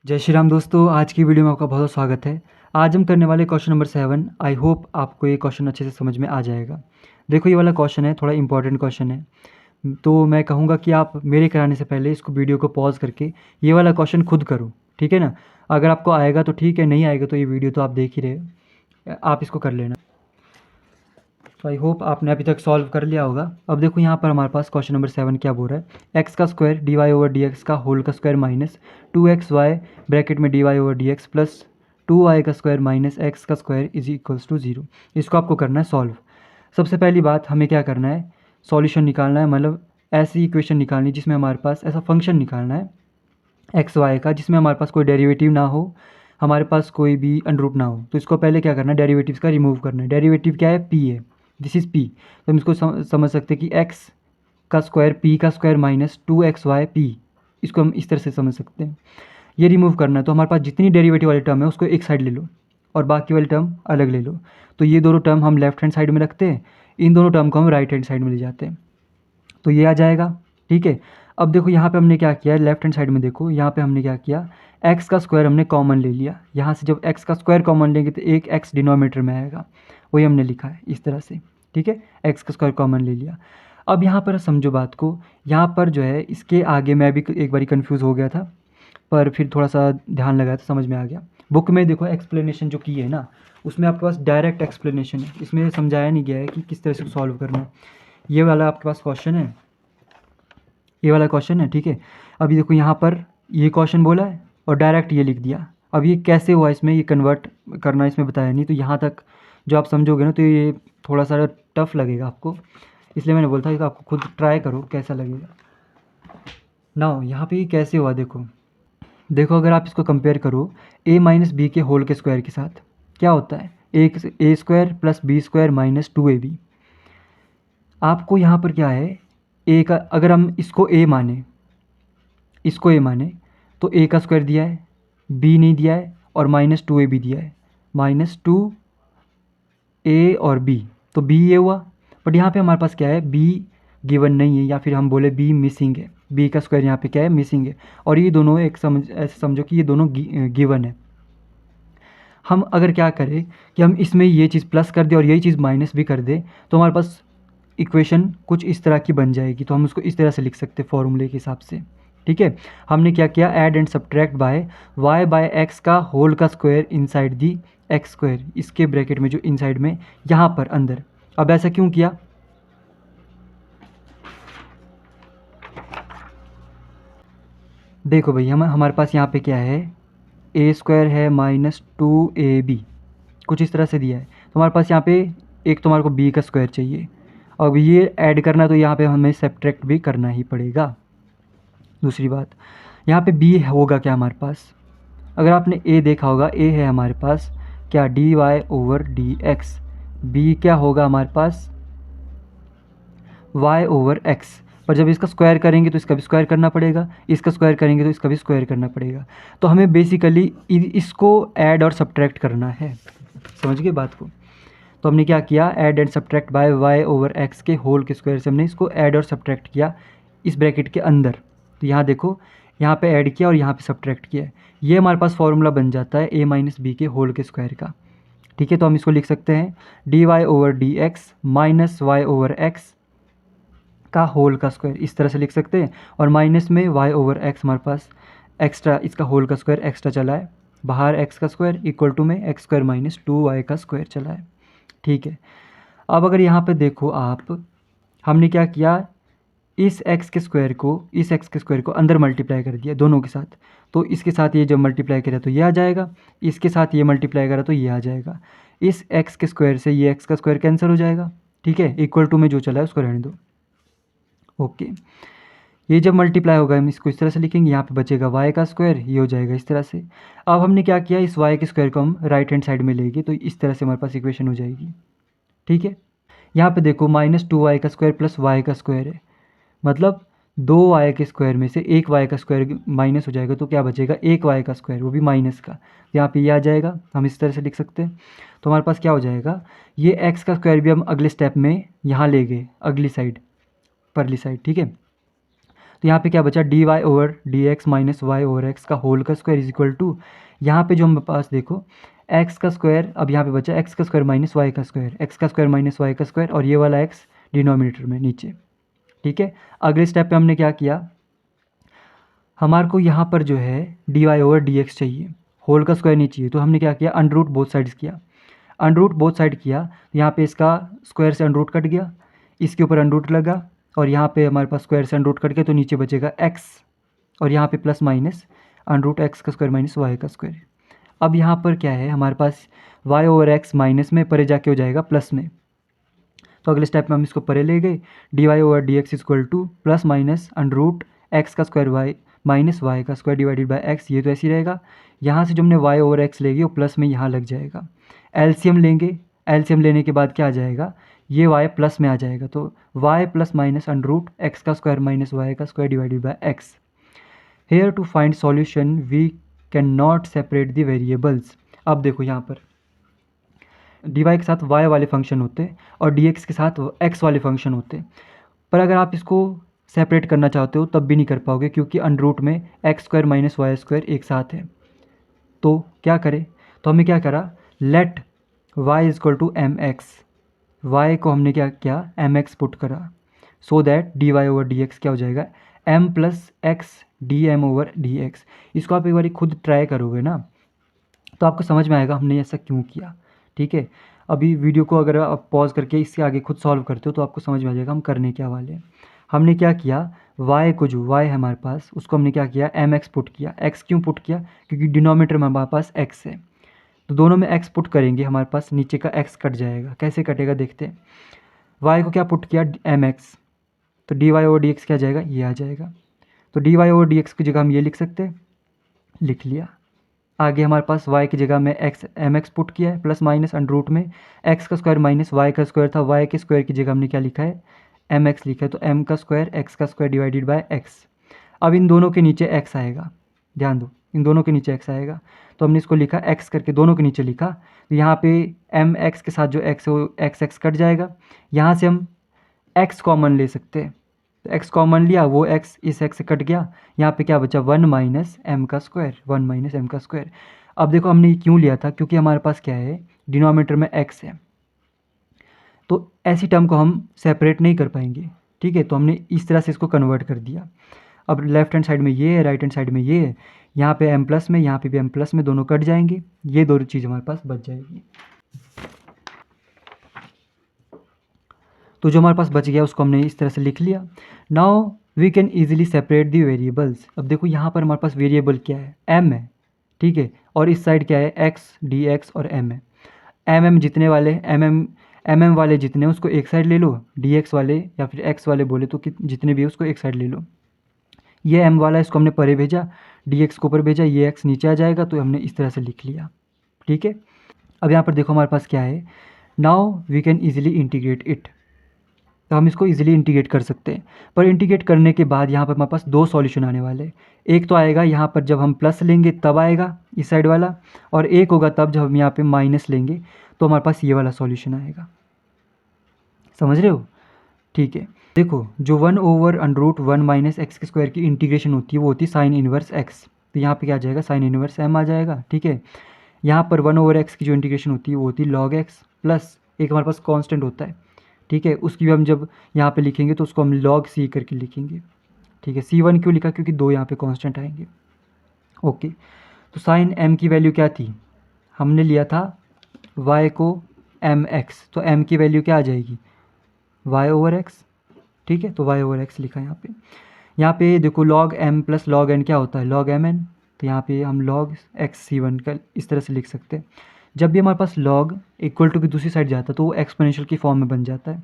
जय श्री राम दोस्तों, आज की वीडियो में आपका बहुत बहुत स्वागत है। आज हम करने वाले क्वेश्चन नंबर 7। आई होप आपको ये क्वेश्चन अच्छे से समझ में आ जाएगा। देखो, ये वाला क्वेश्चन है, थोड़ा इंपॉर्टेंट क्वेश्चन है, तो मैं कहूँगा कि आप मेरे कराने से पहले इसको वीडियो को पॉज करके ये वाला क्वेश्चन खुद करो, ठीक है ना। अगर आपको आएगा तो ठीक है, नहीं आएगा तो ये वीडियो तो आप देख ही रहे, आप इसको कर लेना। तो आई होप आपने अभी तक सॉल्व कर लिया होगा। अब देखो यहाँ पर हमारे पास क्वेश्चन नंबर 7 क्या बोल रहा है, एक्स का square d y over d x का होल का स्क्वायर माइनस 2xy ब्रैकेट में d y over d x plus 2y का स्क्वायर माइनस एक्स का स्क्वायर इज इक्वल्स टू 0। इसको आपको करना है सॉल्व। सबसे पहली बात हमें क्या करना है, सॉल्यूशन निकालना है, मतलब ऐसी इक्वेशन निकालनी जिसमें हमारे पास ऐसा फंक्शन निकालना है एक्स वाई का जिसमें हमारे पास कोई डेरिवेटिव ना हो, हमारे पास कोई भी अंडरूट ना हो। तो इसको पहले क्या करना है, डेरिवेटिव्स का रिमूव करना है। डेरिवेटिव क्या है, पी है, दिस इज़ पी। तो हम इसको समझ सकते हैं कि एक्स का स्क्वायर पी का स्क्वायर माइनस 2xy पी, इसको हम इस तरह से समझ सकते हैं। ये रिमूव करना है, तो हमारे पास जितनी डेरिवेटिव वाली टर्म है उसको एक साइड ले लो और बाकी वाली टर्म अलग ले लो। तो ये दोनों टर्म हम लेफ्ट हैंड साइड में रखते हैं, इन दोनों टर्म को हम राइट हैंड साइड में ले जाते हैं, तो ये आ जाएगा, ठीक है। अब देखो यहाँ पे हमने क्या किया, लेफ्ट हैंड साइड में देखो, यहाँ पे हमने क्या किया, एक्स का स्क्वायर हमने कॉमन ले लिया। यहाँ से जब एक्स का स्क्वायर कॉमन लेंगे तो एक एक्स डिनोमीटर में आएगा, वही हमने लिखा है इस तरह से, ठीक है। एक्स का स्क्वायर कॉमन ले लिया। अब यहाँ पर समझो बात को, यहाँ पर जो है इसके आगे मैं भी एक बारी कन्फ्यूज़ हो गया था, पर फिर थोड़ा सा ध्यान लगाया तो समझ में आ गया। बुक में देखो एक्सप्लेनेशन जो की है ना, उसमें आपके पास डायरेक्ट एक्सप्लेनेशन है, इसमें समझाया नहीं गया है कि किस तरह से सॉल्व करना है। ये वाला आपके पास क्वेश्चन है, ये वाला क्वेश्चन है, ठीक है। अभी देखो यहाँ पर ये क्वेश्चन बोला है और डायरेक्ट ये लिख दिया। अब ये कैसे हुआ, इसमें ये कन्वर्ट करना इसमें बताया नहीं, तो यहाँ तक जो आप समझोगे ना तो ये थोड़ा सा टफ लगेगा आपको, इसलिए मैंने बोला था कि आपको खुद ट्राई करो कैसा लगेगा ना। यहाँ पे ये कैसे हुआ, देखो देखो अगर आप इसको कंपेयर करो a माइनस बी के होल के स्क्वायर के साथ, क्या होता है, A square plus B square minus 2ab। आपको यहाँ पर क्या है, ए का अगर हम इसको ए माने, इसको ए माने तो ए का स्क्वायर दिया है, बी नहीं दिया है और माइनस 2ab दिया है, माइनस 2a और b, तो b ये हुआ। बट यहाँ पे हमारे पास क्या है, b गिवन नहीं है, या फिर हम बोले b मिसिंग है, b का स्क्वायर यहाँ पे क्या है, मिसिंग है। और ये दोनों एक ऐसे समझो कि ये दोनों गिवन है। हम अगर क्या करें कि हम इसमें ये चीज़ प्लस कर दें और यही चीज़ माइनस भी कर दें, तो हमारे पास इक्वेशन कुछ इस तरह की बन जाएगी। तो हम उसको इस तरह से लिख सकते हैं फॉर्मूले के हिसाब से, ठीक है। हमने क्या किया, add and subtract by y by x का होल का square inside the x square, इसके ब्रैकेट में जो इनसाइड में यहाँ पर अंदर। अब ऐसा क्यों किया, देखो भाई हमारे पास यहाँ पे क्या है, ए स्क्वायर है माइनस 2ab, कुछ इस तरह से दिया है। तो हमारे पास यहाँ पे एक तो हमारे को b का स्क्वायर चाहिए, अब ये ऐड करना है तो यहाँ पे हमें सब्ट्रैक्ट भी करना ही पड़ेगा। दूसरी बात, यहाँ पे b होगा क्या हमारे पास, अगर आपने a देखा होगा, a है हमारे पास क्या, d y over d x, b क्या होगा हमारे पास, y ओवर x। पर जब इसका स्क्वायर करेंगे तो इसका भी स्क्वायर करना पड़ेगा, इसका स्क्वायर करेंगे तो इसका भी स्क्वायर करना पड़ेगा। तो हमें बेसिकली इसको ऐड और सब्ट्रैक्ट करना है, समझ गए बात को। तो हमने क्या किया, add and subtract by y over x के होल के स्क्वायर से हमने इसको ऐड और सब्ट्रैक्ट किया इस ब्रैकेट के अंदर। तो यहाँ देखो, यहाँ पे ऐड किया और यहाँ पे सब्ट्रैक्ट किया, ये हमारे पास फॉर्मूला बन जाता है a माइनस बी के होल के स्क्वायर का, ठीक है। तो हम इसको लिख सकते हैं d y over d x minus y over x का होल का स्क्वायर, इस तरह से लिख सकते हैं। और माइनस में y ओवर x हमारे पास एक्स्ट्रा, इसका होल का स्क्वायर एक्स्ट्रा चला है बाहर, x का स्क्वायर इक्वल टू में एक्स स्क्वायर माइनस 2y का स्क्वायर चला है, ठीक है। अब अगर यहाँ पे देखो आप, हमने क्या किया, इस x के स्क्वायर को, इस x के स्क्वायर को अंदर मल्टीप्लाई कर दिया दोनों के साथ। तो इसके साथ ये जब मल्टीप्लाई करें तो ये आ जाएगा, इसके साथ ये मल्टीप्लाई करा तो ये आ जाएगा। इस x के स्क्वायर से ये x का स्क्वायर कैंसिल हो जाएगा, ठीक है। इक्वल टू में जो चला है उसको रहने दो, ओके। ये जब मल्टीप्लाई होगा हम इसको इस तरह से लिखेंगे, यहाँ पे बचेगा y का स्क्वायर, ये हो जाएगा इस तरह से। अब हमने क्या किया, इस y के स्क्वायर को हम राइट हैंड साइड में लेंगे, तो इस तरह से हमारे पास इक्वेशन हो जाएगी, ठीक है। यहाँ पे देखो माइनस 2y का स्क्वायर प्लस y का स्क्वायर है, मतलब 2y के स्क्वायर में से एक y का स्क्वायर माइनस हो जाएगा, तो क्या बचेगा, एक y का स्क्वायर, वो भी माइनस का। यहाँ पे ये आ जाएगा, हम इस तरह से लिख सकते हैं। तो हमारे पास क्या हो जाएगा, ये x का स्क्वायर भी हम अगले स्टेप में यहाँ ले गए, अगली साइड, परली साइड, ठीक है। तो तो यहाँ पे क्या बचा, d y over d x minus y over x का होल का स्क्वायर इज इक्वल टू, यहाँ पे जो हमारे पास देखो एक्स का स्क्वायर, अब यहाँ पे बचा एक्स का स्क्वायर माइनस वाई का स्क्वायर, एक्स का स्क्वायर माइनस वाई का स्क्वायर, और ये वाला एक्स डिनोमिनेटर में नीचे। ठीक है, अगले स्टेप पे हमने क्या किया, हमारे को यहाँ पर जो है d y over d x चाहिए, होल का स्क्वायर नहीं चाहिए, तो हमने क्या किया, अंडर रूट बोथ साइड्स किया। अंडर रूट बोथ साइड किया तो यहाँ पे इसका स्क्वायर से अंडर रूट कट गया, इसके ऊपर अंडर रूट लगा, और यहाँ पे हमारे पास स्क्वायर से अंडर रूट कट गया, तो नीचे बचेगा एक्स, और यहाँ पे plus minus under root x का स्क्वायर माइनस वाई का स्क्वायर। अब यहाँ पर क्या है हमारे पास, वाई ओवर एक्स माइनस में परे जाके हो जाएगा प्लस में, तो अगले स्टेप में हम इसको परे ले गए, d y over d x equal to plus minus under root x का स्क्वायर वाई माइनस वाई का स्क्वायर डिवाइडेड बाय एक्स, ये तो ऐसे ही रहेगा। यहाँ से जो हमने वाई ओवर एक्स लेंगे वो प्लस में यहाँ लग जाएगा, एलसीएम लेंगे, एलसीएम लेने के बाद क्या आ जाएगा, ये वाई प्लस में आ जाएगा, तो y plus minus under root x का स्क्वायर माइनस वाई का square divided by x. Here to find solution we can not separate the variables. अब देखो यहाँ पर डी वाई के साथ वाई वाले फंक्शन होते और डी एक्स के साथ एक्स वाले फंक्शन होते, पर अगर आप इसको सेपरेट करना चाहते हो तब भी नहीं कर पाओगे, क्योंकि अंडर रूट में x square minus y square एक साथ है। तो क्या करें, तो हमने क्या करा, let y is equal to m x, y को हमने क्या किया, एम एक्स पुट करा, so that d y over d x क्या हो जाएगा, m plus x d m over d x. इसको आप एक बार खुद ट्राई करोगे ना तो आपको समझ में आएगा हमने ऐसा क्यों किया। ठीक है, अभी वीडियो को अगर आप पॉज करके इससे आगे खुद सॉल्व करते हो तो आपको समझ में आ जाएगा हम करने क्या वाले हैं। हमने क्या किया, y को जो y है हमारे पास उसको हमने क्या किया, एम एक्स पुट किया। x क्यों पुट किया, क्योंकि डिनोमिनेटर में हमारे पास x है, तो दोनों में x पुट करेंगे हमारे पास नीचे का x कट जाएगा। कैसे कटेगा देखते हैं, y को क्या पुट किया, एम एक्स, तो d y over d x क्या जाएगा, ये आ जाएगा, तो d y over d x की जगह हम ये लिख सकते हैं, लिख लिया। आगे हमारे पास y की जगह में x एम एक्स पुट किया है, प्लस माइनस अंडर रूट में x का स्क्वायर माइनस y का स्क्वायर था, y के स्क्वायर की जगह हमने क्या लिखा है, एम एक्स लिखा है, तो m का स्क्वायर x का स्क्वायर डिवाइडेड बाय x। अब इन दोनों के नीचे x आएगा, ध्यान दो इन दोनों के नीचे x आएगा, तो हमने इसको लिखा x करके दोनों के नीचे लिखा, तो यहाँ पे एम एक्स के साथ जो x है वो x कट जाएगा, यहाँ से हम x कॉमन ले सकते हैं, तो x कॉमन लिया, वो x इस x से कट गया, यहाँ पे क्या बचा, वन माइनस एम का स्क्वायर, वन माइनस एम का स्क्वायर। अब देखो हमने ये क्यों लिया था, क्योंकि हमारे पास क्या है, डिनोमिनेटर में x है, तो ऐसी टर्म को हम सेपरेट नहीं कर पाएंगे। ठीक है, तो हमने इस तरह से इसको कन्वर्ट कर दिया। अब लेफ्ट हैंड साइड में ये है, राइट हैंड साइड में ये है, यहाँ पे m प्लस में, यहाँ पे भी m प्लस में, दोनों कट जाएंगे, ये दोनों चीज़ हमारे पास बच जाएगी। तो जो हमारे पास बच गया उसको हमने इस तरह से लिख लिया। Now we can easily separate the variables. अब देखो यहाँ पर हमारे पास वेरिएबल क्या है, m है, ठीक है, और इस साइड क्या है, x डी एक्स और m है। m जितने वाले mm वाले जितने उसको एक साइड ले लो, dx वाले या फिर x वाले बोले तो जितने भी है उसको एक साइड ले लो। ये m वाला इसको हमने परे भेजा, dx को ऊपर भेजा, ये x नीचे आ जाएगा, तो हमने इस तरह से लिख लिया। ठीक है, अब यहाँ पर देखो हमारे पास क्या है, now we can easily integrate it, तो हम इसको इजीली इंटीग्रेट कर सकते हैं। पर इंटीग्रेट करने के बाद यहाँ पर हमारे पास दो सॉल्यूशन आने वाले हैं। एक तो आएगा यहाँ पर जब हम प्लस लेंगे तब आएगा इस साइड वाला, और एक होगा तब जब हम यहाँ पे माइनस लेंगे तो हमारे पास ये वाला सॉल्यूशन आएगा। समझ रहे हो? ठीक है, देखो जो one over under root one minus x के स्क्वायर की इंटीग्रेशन होती है वो होती है साइन इनवर्स एक्स, तो यहाँ पे क्या आ जाएगा, साइन इनवर्स एम आ जाएगा। ठीक है, यहाँ पर वन ओवर एक्स की जो इंटीग्रेशन होती है वो होती है लॉग एक्स, प्लस एक हमारे पास कॉन्स्टेंट होता है। ठीक है, उसकी भी हम जब यहाँ पे लिखेंगे तो उसको हम लॉग सी करके लिखेंगे। ठीक है, C1 क्यों लिखा, क्योंकि दो यहाँ पे कांस्टेंट आएंगे। ओके, तो साइन m की वैल्यू क्या थी, हमने लिया था y को mx, तो m की वैल्यू क्या आ जाएगी, y ओवर x। ठीक है, तो y ओवर x लिखा है यहाँ पे देखो log m plus log n क्या होता है, लॉग mn, तो यहाँ पे हम लॉग x C1 का इस तरह से लिख सकते हैं। जब भी हमारे पास लॉग इक्वल टू की दूसरी साइड जाता है तो वो एक्सपोनेंशियल की फॉर्म में बन जाता है,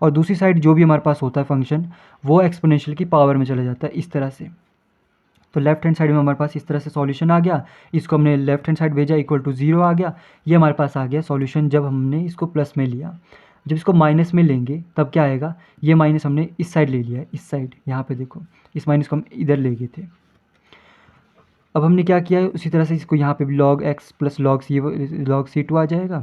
और दूसरी साइड जो भी हमारे पास होता है फंक्शन वो एक्सपोनेंशियल की पावर में चला जाता है इस तरह से। तो लेफ्ट हैंड साइड में हमारे पास इस तरह से सॉल्यूशन आ गया, इसको हमने लेफ्ट हैंड साइड भेजा इक्वल टू 0 आ गया, ये हमारे पास आ गया सॉल्यूशन जब हमने इसको प्लस में लिया। जब इसको माइनस में लेंगे तब क्या आएगा, ये माइनस हमने इस साइड ले लिया है, इस साइड यहाँ पे देखो इस माइनस को हम इधर ले गए थे। अब हमने क्या किया है उसी तरह से इसको यहाँ पे भी log x plus log C2 आ जाएगा।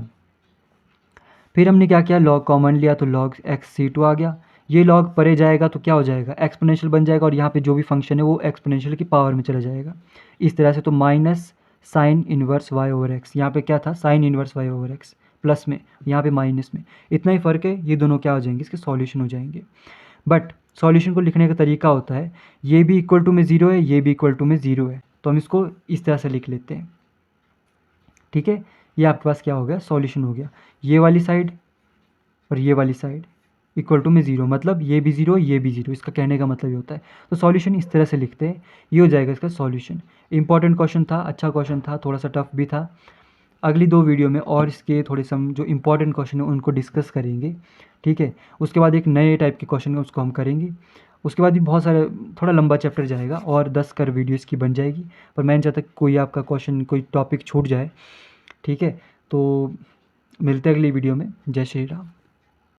फिर हमने क्या किया, लॉग कॉमन लिया तो लॉग x C2 आ गया, ये लॉग परे जाएगा तो क्या हो जाएगा, एक्सपोनेंशियल बन जाएगा, और यहाँ पे जो भी फंक्शन है वो एक्सपोनेंशियल की पावर में चला जाएगा इस तरह से। तो minus sine inverse y over x, यहाँ पे क्या था sine inverse y over x plus में, यहाँ पे माइनस में, इतना ही फ़र्क है, ये दोनों क्या हो जाएंगे, इसके सॉल्यूशन हो जाएंगे। बट सॉल्यूशन को लिखने का तरीका होता है, ये भी इक्वल टू में ज़ीरो है, ये भी इक्वल टू में ज़ीरो है, तो हम इसको इस तरह से लिख लेते हैं। ठीक है, ये आपके पास क्या हो गया, सॉल्यूशन हो गया। ये वाली साइड और ये वाली साइड इक्वल टू में ज़ीरो, मतलब ये भी ज़ीरो ये भी ज़ीरो, इसका कहने का मतलब ये होता है। तो सॉल्यूशन इस तरह से लिखते हैं, ये हो जाएगा इसका सॉल्यूशन। इंपॉर्टेंट क्वेश्चन था, अच्छा क्वेश्चन था, थोड़ा सा टफ भी था। अगली 2 वीडियो में और इसके थोड़े सम जो इंपॉर्टेंट क्वेश्चन है उनको डिस्कस करेंगे। ठीक है, उसके बाद एक नए टाइप के क्वेश्चन है उसको हम करेंगे। उसके बाद भी बहुत सारे, थोड़ा लंबा चैप्टर जाएगा और 10 कर वीडियो इसकी बन जाएगी, पर मैं नहीं चाहता कि कोई आपका क्वेश्चन कोई टॉपिक छूट जाए। ठीक है, तो मिलते हैं अगली वीडियो में। जय श्री राम।